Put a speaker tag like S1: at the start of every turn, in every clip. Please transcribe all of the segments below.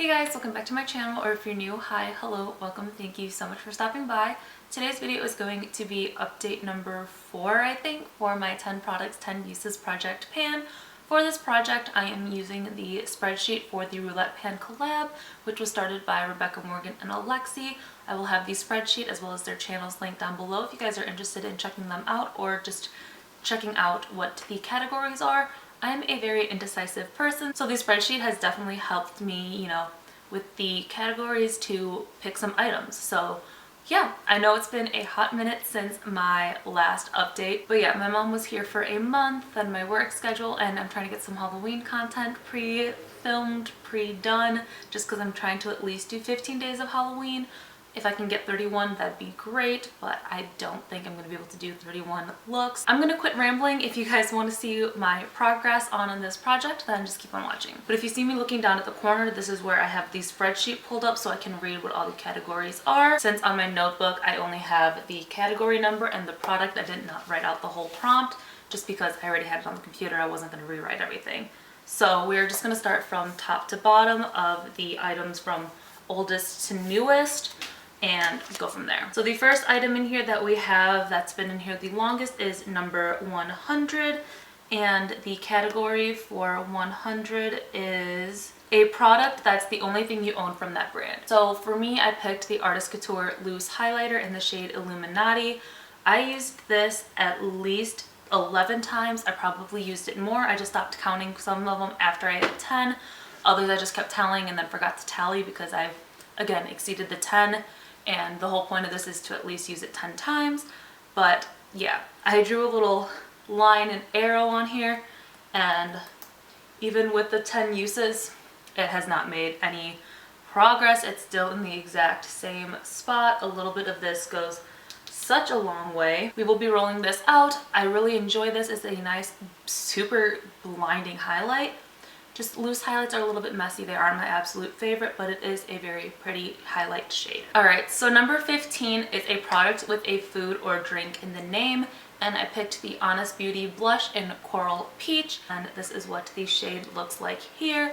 S1: Hey guys, welcome back to my channel, or if you're new, hi, hello, welcome, thank you so much for stopping by. Today's video is going to be update number 4, I think, for my 10 products, 10 uses project pan. For this project, I am using the spreadsheet for the Roulette Pan Collab, which was started by Rebecca Morgan and Alexi. I will have the spreadsheet as well as their channels linked down below if you guys are interested in checking them out or just checking out what the categories are. I'm a very indecisive person, so the spreadsheet has definitely helped me, with the categories to pick some items. So yeah, I know it's been a hot minute since my last update, but yeah, my mom was here for a month and my work schedule, and I'm trying to get some Halloween content pre-filmed, pre-done, just because I'm trying to at least do 15 days of Halloween. If I can get 31, that'd be great, but I don't think I'm going to be able to do 31 looks. I'm going to quit rambling. If you guys want to see my progress on this project, then just keep on watching. But if you see me looking down at the corner, this is where I have the spreadsheet pulled up so I can read what all the categories are. Since on my notebook, I only have the category number and the product, I did not write out the whole prompt just because I already had it on the computer. I wasn't going to rewrite everything. So we're just going to start from top to bottom of the items from oldest to newest and go from there. So the first item in here that we have that's been in here the longest is number 100, and the category for 100 is a product that's the only thing you own from that brand. So for me, I picked the Artist Couture Loose Highlighter in the shade Illuminati. I used this at least 11 times. I probably used it more. I just stopped counting some of them after I hit 10. Others I just kept tallying and then forgot to tally because I've, again, exceeded the 10. And the whole point of this is to at least use it 10 times. But yeah, I drew a little line and arrow on here, and even with the 10 uses, it has not made any progress. It's still in the exact same spot. A little bit of this goes such a long way. We will be rolling this out. I really enjoy this. It's a nice, super blinding highlight. Just loose highlights are a little bit messy. They are my absolute favorite, but it is a very pretty highlight shade. All right, so number 15 is a product with a food or drink in the name, and I picked the Honest Beauty blush in Coral Peach, and this is what the shade looks like here.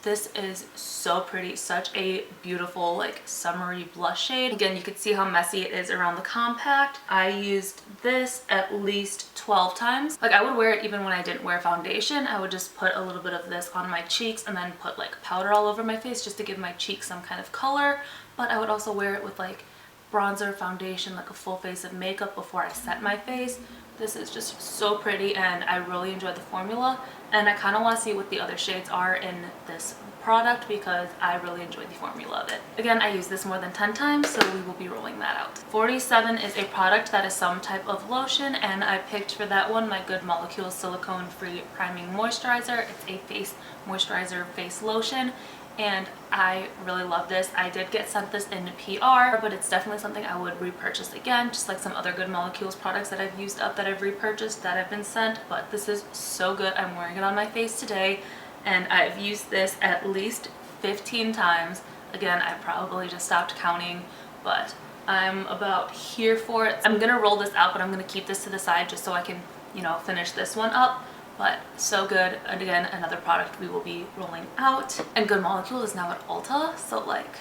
S1: This is so pretty, such a beautiful, like, summery blush shade. Again, you can see how messy it is around the compact. I used this at least 12 times. Like, I would wear it even when I didn't wear foundation. I would just put a little bit of this on my cheeks and then put like powder all over my face just to give my cheeks some kind of color. But I would also wear it with like bronzer, foundation, like a full face of makeup before I set my face. This is just so pretty, and I really enjoy the formula, and I kind of want to see what the other shades are in this product because I really enjoy the formula of it. Again, I use this more than 10 times, so we will be rolling that out. 47 is a product that is some type of lotion, and I picked for that one my Good Molecules Silicone Free Priming Moisturizer. It's a face moisturizer face lotion, and I really love this. I did get sent this in PR, but it's definitely something I would repurchase again, just like some other Good Molecules products that I've used up that I've repurchased that have been sent. But this is so good. I'm wearing it on my face today, and I've used this at least 15 times. Again, I probably just stopped counting, but I'm about here for it. I'm gonna roll this out, but I'm gonna keep this to the side just so I can, finish this one up. But so good, and again, another product we will be rolling out. And Good Molecules is now at Ulta, so like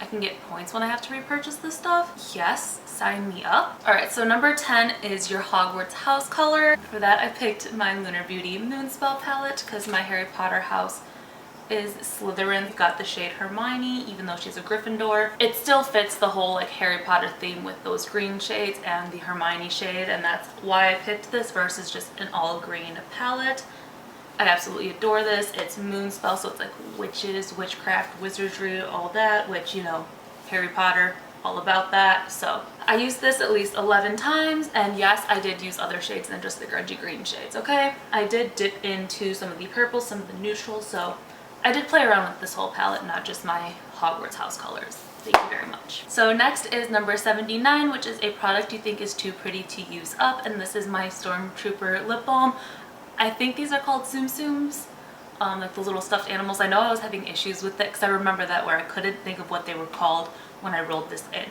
S1: I can get points when I have to repurchase this stuff. Yes, sign me up. All right, so number 10 is your Hogwarts house color. For that, I picked my Lunar Beauty Moonspell palette because my Harry Potter house is Slytherin. Got the shade Hermione, even though she's a Gryffindor. It still fits the whole like Harry Potter theme with those green shades and the Hermione shade, and that's why I picked this versus just an all green palette. I absolutely adore this. It's Moonspell, so it's like witches, witchcraft, wizardry, all that, which, Harry Potter, all about that. So I used this at least 11 times, and yes, I did use other shades than just the grungy green shades, okay? I did dip into some of the purples, some of the neutrals, so I did play around with this whole palette, not just my Hogwarts house colors. Thank you very much. So next is number 79, which is a product you think is too pretty to use up, and this is my Stormtrooper lip balm. I think these are called Tsum Tsums, like the little stuffed animals. I know I was having issues with it because I remember that where I couldn't think of what they were called when I rolled this in.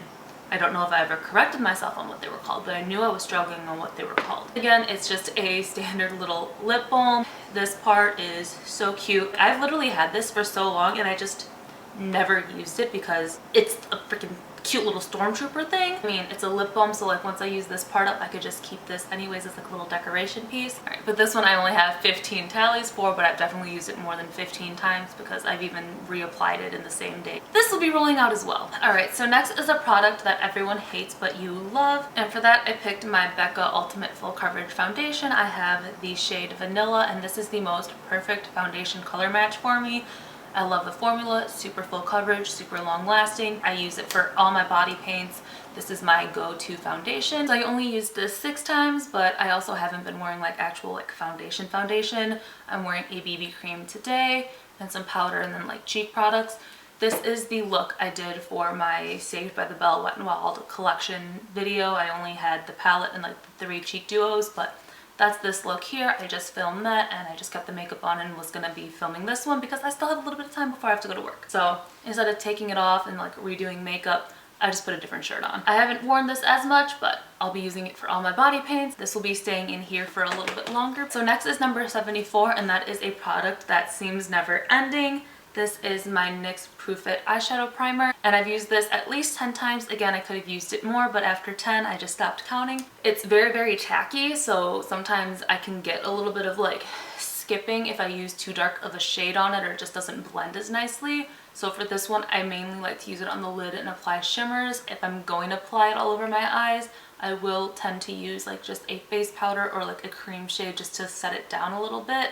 S1: I don't know if I ever corrected myself on what they were called, but I knew I was struggling on what they were called. Again, it's just a standard little lip balm. This part is so cute. I've literally had this for so long, and I just never used it because it's a freaking cute little stormtrooper thing. I mean, it's a lip balm, so like once I use this part up, I could just keep this anyways as like a little decoration piece. All right, but this one I only have 15 tallies for, but I've definitely used it more than 15 times because I've even reapplied it in the same day. This will be rolling out as well. All right, so next is a product that everyone hates but you love, and for that I picked my Becca Ultimate Full Coverage Foundation. I have the shade Vanilla, and this is the most perfect foundation color match for me. I love the formula, super full coverage, super long lasting. I use it for all my body paints. This is my go-to foundation. So I only used this 6 times, but I also haven't been wearing like actual like foundation. I'm wearing a BB cream today and some powder and then like cheek products. This is the look I did for my Saved by the Bell Wet n Wild collection video. I only had the palette and like the 3 cheek duos, but that's this look here. I just filmed that and I just kept the makeup on and was gonna be filming this one because I still have a little bit of time before I have to go to work. So instead of taking it off and like redoing makeup, I just put a different shirt on. I haven't worn this as much, but I'll be using it for all my body paints. This will be staying in here for a little bit longer. So next is number 74, and that is a product that seems never ending. This is my NYX Proof It eyeshadow primer, and I've used this at least 10 times. Again, I could have used it more, but after 10, I just stopped counting. It's very, very tacky, so sometimes I can get a little bit of like skipping if I use too dark of a shade on it or it just doesn't blend as nicely. So for this one, I mainly like to use it on the lid and apply shimmers. If I'm going to apply it all over my eyes, I will tend to use like just a face powder or like a cream shade just to set it down a little bit.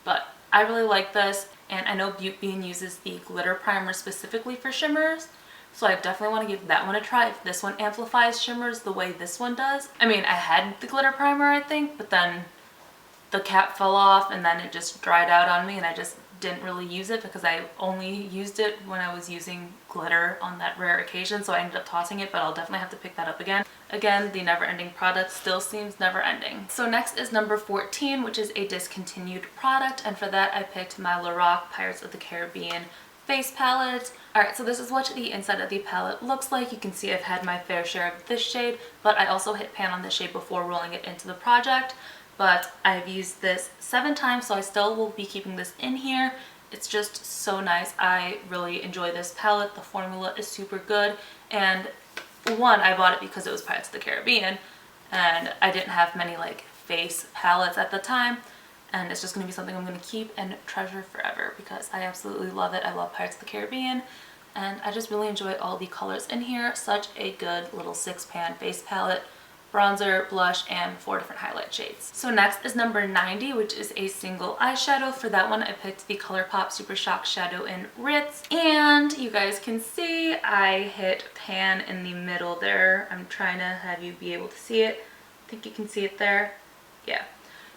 S1: But I really like this. And I know Beauty Bean uses the glitter primer specifically for shimmers, so I definitely want to give that one a try if this one amplifies shimmers the way this one does. I mean, I had the glitter primer, I think, but then the cap fell off and then it just dried out on me and I just didn't really use it because I only used it when I was using glitter on that rare occasion, so I ended up tossing it, but I'll definitely have to pick that up again. Again, the never-ending product still seems never-ending. So next is number 14, which is a discontinued product, and for that I picked my Lorac Pirates of the Caribbean face palette. Alright, so this is what the inside of the palette looks like. You can see I've had my fair share of this shade, but I also hit pan on this shade before rolling it into the project. But I've used this 7 times, so I still will be keeping this in here. It's just so nice. I really enjoy this palette. The formula is super good, and one, I bought it because it was Pirates of the Caribbean and I didn't have many like face palettes at the time, and it's just going to be something I'm going to keep and treasure forever because I absolutely love it. I love Pirates of the Caribbean and I just really enjoy all the colors in here. Such a good little 6-pan face palette. Bronzer, blush, and 4 different highlight shades. So next is number 90, which is a single eyeshadow. For that one, I picked the ColourPop Super Shock Shadow in Ritz. And you guys can see I hit pan in the middle there. I'm trying to have you be able to see it. I think you can see it there. Yeah.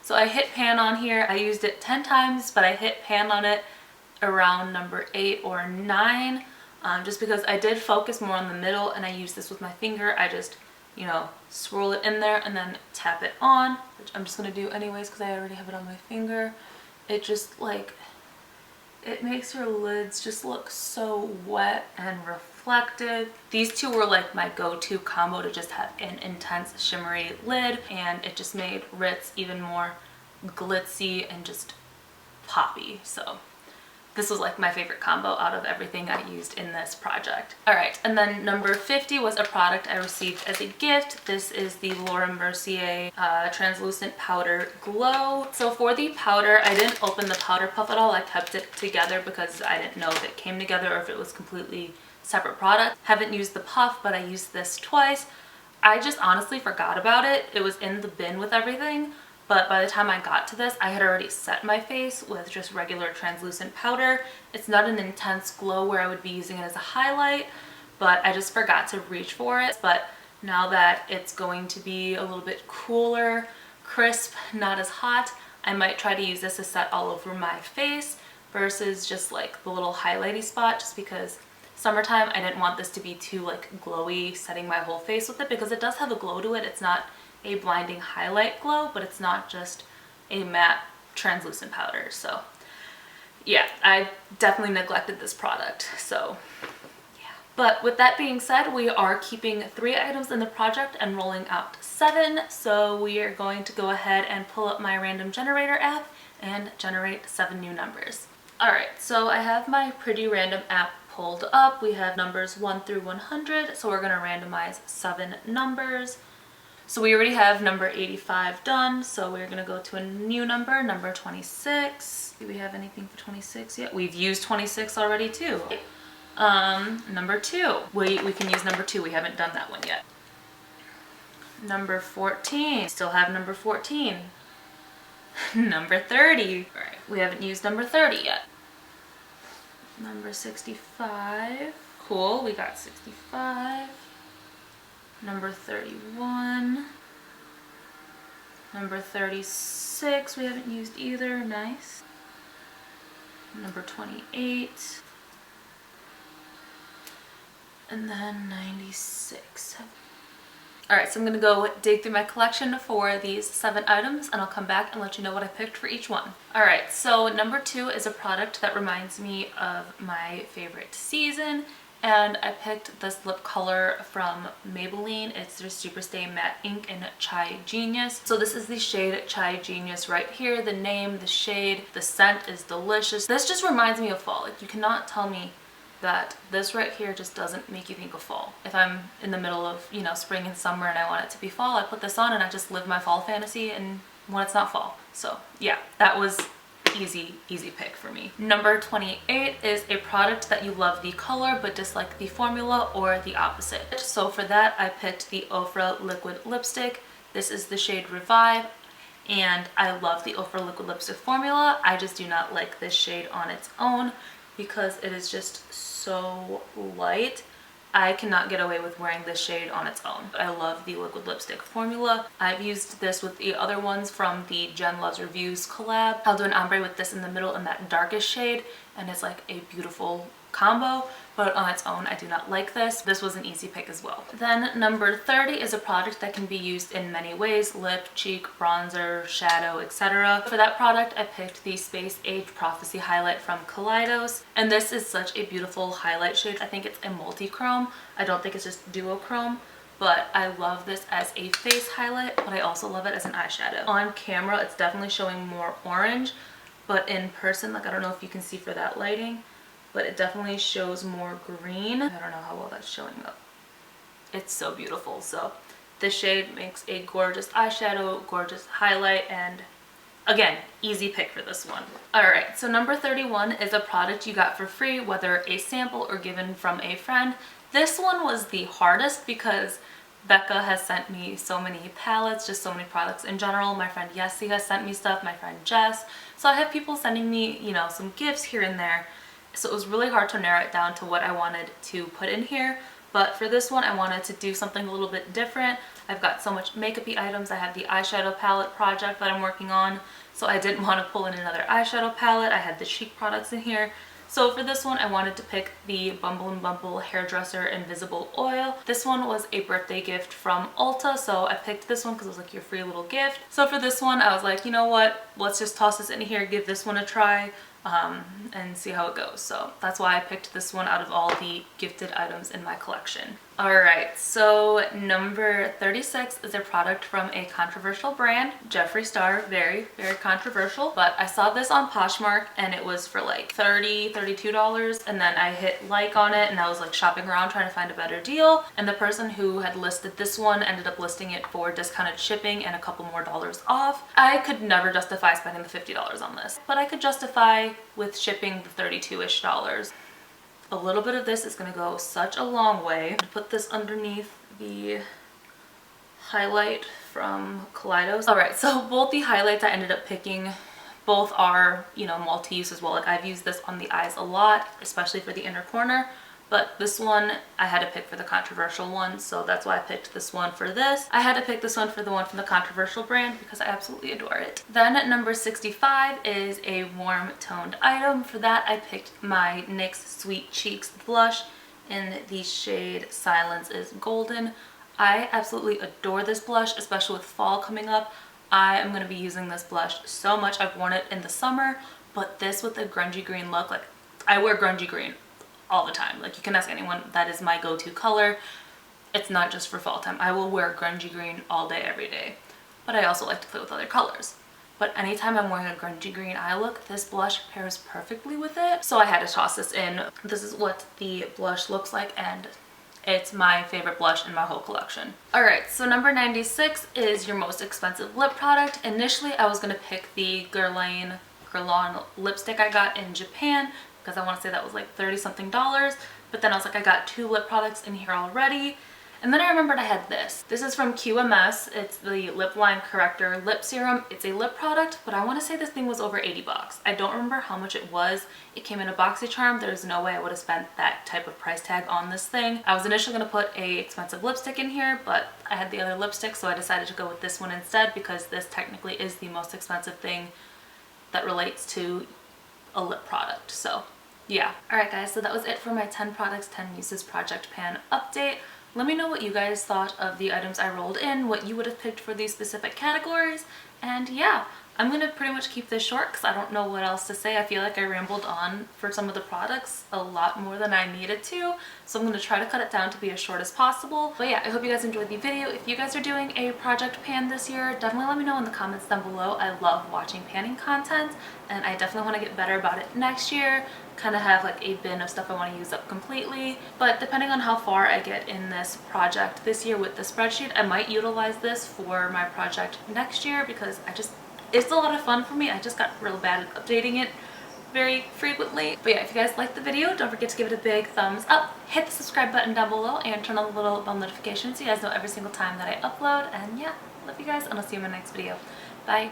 S1: So I hit pan on here. I used it 10 times, but I hit pan on it around number 8 or 9. Just because I did focus more on the middle and I used this with my finger. I just, you know, swirl it in there and then tap it on, which I'm just gonna do anyways because I already have it on my finger. It just like, it makes your lids just look so wet and reflective. These two were like my go-to combo to just have an intense shimmery lid, and it just made Ritz even more glitzy and just poppy. So this was like my favorite combo out of everything I used in this project. All right, and then number 50 was a product I received as a gift. This is the Laura Mercier Translucent Powder Glow. So for the powder, I didn't open the powder puff at all. I kept it together because I didn't know if it came together or if it was completely separate product. Haven't used the puff, but I used this twice. I just honestly forgot about it. It was in the bin with everything. But by the time I got to this, I had already set my face with just regular translucent powder. It's not an intense glow where I would be using it as a highlight, but I just forgot to reach for it. But now that it's going to be a little bit cooler, crisp, not as hot, I might try to use this to set all over my face versus just like the little highlighty spot, just because summertime I didn't want this to be too like glowy, setting my whole face with it, because it does have a glow to it. It's not a blinding highlight glow, but it's not just a matte translucent powder. So yeah, I definitely neglected this product. So yeah. But with that being said, we are keeping 3 items in the project and rolling out 7. So we are going to go ahead and pull up my random generator app and generate 7 new numbers. Alright, so I have my Pretty Random app pulled up, we have numbers 1 through 100, so we're going to randomize 7 numbers. So we already have number 85 done, so we're going to go to a new number, number 26. Do we have anything for 26 yet? We've used 26 already too. Number 2. We can use number 2. We haven't done that one yet. Number 14. Still have number 14. Number 30. All right, we haven't used number 30 yet. Number 65. Cool, we got 65. Number 31. Number 36, we haven't used either. Nice. Number 28. And then 96. Alright, so I'm going to go dig through my collection for these 7 items and I'll come back and let you know what I picked for each one. Alright, so number 2 is a product that reminds me of my favorite season, and I picked this lip color from Maybelline. It's their Super Stay Matte Ink in Chai Genius. So this is the shade Chai Genius right here. The name, the shade, the scent is delicious. This just reminds me of fall. Like, you cannot tell me that this right here just doesn't make you think of fall. If I'm in the middle of, you know, spring and summer and I want it to be fall, I put this on and I just live my fall fantasy and when it's not fall. So yeah, that was easy pick for me. Number 28 is a product that you love the color but dislike the formula, or the opposite. So for that, I picked the Ofra Liquid Lipstick. This is the shade Revive, and I love the Ofra Liquid Lipstick formula. I just do not like this shade on its own because it is just so light. I cannot get away with wearing this shade on its own. I love the liquid lipstick formula. I've used this with the other ones from the Jen Loves Reviews collab. I'll do an ombre with this in the middle in that darkest shade, and it's like a beautiful combo, but on its own I do not like this. This was an easy pick as well. Then number 30 is a product that can be used in many ways: lip, cheek, bronzer, shadow, etc. For that product, I picked the Space Age Prophecy highlight from Kaleidos, and this is such a beautiful highlight shade. I think it's a multi-chrome. I don't think it's just duochrome, but I love this as a face highlight, but I also love it as an eyeshadow. On camera, it's definitely showing more orange, but in person, like, I don't know if you can see for that lighting, but it definitely shows more green. I don't know how well that's showing up. It's so beautiful. So this shade makes a gorgeous eyeshadow, gorgeous highlight, and again, easy pick for this one. Alright, so number 31 is a product you got for free, whether a sample or given from a friend. This one was the hardest because Becca has sent me so many palettes, just so many products in general. My friend Yessie has sent me stuff, my friend Jess. So I have people sending me, you know, some gifts here and there. So it was really hard to narrow it down to what I wanted to put in here. But for this one, I wanted to do something a little bit different. I've got so much makeup-y items. I have the eyeshadow palette project that I'm working on, so I didn't want to pull in another eyeshadow palette. I had the cheek products in here. So for this one, I wanted to pick the Bumble and Bumble Hairdresser Invisible Oil. This one was a birthday gift from Ulta, so I picked this one because it was like your free little gift. So for this one, I was like, you know what? Let's just toss this in here, give this one a try. And see how it goes. So that's why I picked this one out of all the gifted items in my collection. Alright, so number 36 is a product from a controversial brand, Jeffree Star. Very controversial, but I saw this on Poshmark and it was for like $32, and then I hit like on it and I was like shopping around trying to find a better deal, and the person who had listed this one ended up listing it for discounted shipping and a couple more dollars off. I could never justify spending the $50 on this, but I could justify with shipping the $32-ish. A little bit of this is going to go such a long way. To put this underneath the highlight from Kaleidos. Alright, so both the highlights I ended up picking, both are, you know, multi-use as well. Like, I've used this on the eyes a lot, especially for the inner corner. But this one, I had to pick for the controversial one, so that's why I picked this one for this. I had to pick this one for the one from the controversial brand because I absolutely adore it. Then at number 65 is a warm toned item. For that, I picked my NYX Sweet Cheeks blush in the shade Silence is Golden. I absolutely adore this blush, especially with fall coming up. I am going to be using this blush so much. I've worn it in the summer, but this with a grungy green look, like, I wear grungy green all the time. Like, you can ask anyone, that is my go-to color. It's not just for fall time. I will wear grungy green all day, every day. But I also like to play with other colors. but anytime I'm wearing a grungy green eye look, this blush pairs perfectly with it. So I had to toss this in. This is what the blush looks like, and it's my favorite blush in my whole collection. Alright, so number 96 is your most expensive lip product. Initially, I was going to pick the Guerlain lipstick I got in Japan because I want to say that was like 30 something dollars. But then I was like, I got 2 lip products in here already. And then I remembered I had this. This is from QMS. It's the Lip Line Corrector Lip Serum. It's a lip product, but I want to say this thing was over 80 bucks. I don't remember how much it was. It came in a Boxycharm. There's no way I would have spent that type of price tag on this thing. I was initially going to put a expensive lipstick in here, but I had the other lipstick, so I decided to go with this one instead because this technically is the most expensive thing that relates to a lip product. So yeah. Alright guys, so that was it for my 10 products, 10 uses project pan update. Let me know what you guys thought of the items I rolled in, what you would have picked for these specific categories, and yeah, I'm going to pretty much keep this short because I don't know what else to say. I feel like I rambled on for some of the products a lot more than I needed to, so I'm going to try to cut it down to be as short as possible. But yeah, I hope you guys enjoyed the video. If you guys are doing a project pan this year, definitely let me know in the comments down below. I love watching panning content, and I definitely want to get better about it next year. Kind of have like a bin of stuff I want to use up completely, but depending on how far I get in this project this year with the spreadsheet, I might utilize this for my project next year because it's a lot of fun for me. I just got real bad at updating it very frequently. But yeah, if you guys liked the video, don't forget to give it a big thumbs up, hit the subscribe button down below, and turn on the little bell notification so you guys know every single time that I upload. And yeah, love you guys, and I'll see you in my next video. Bye.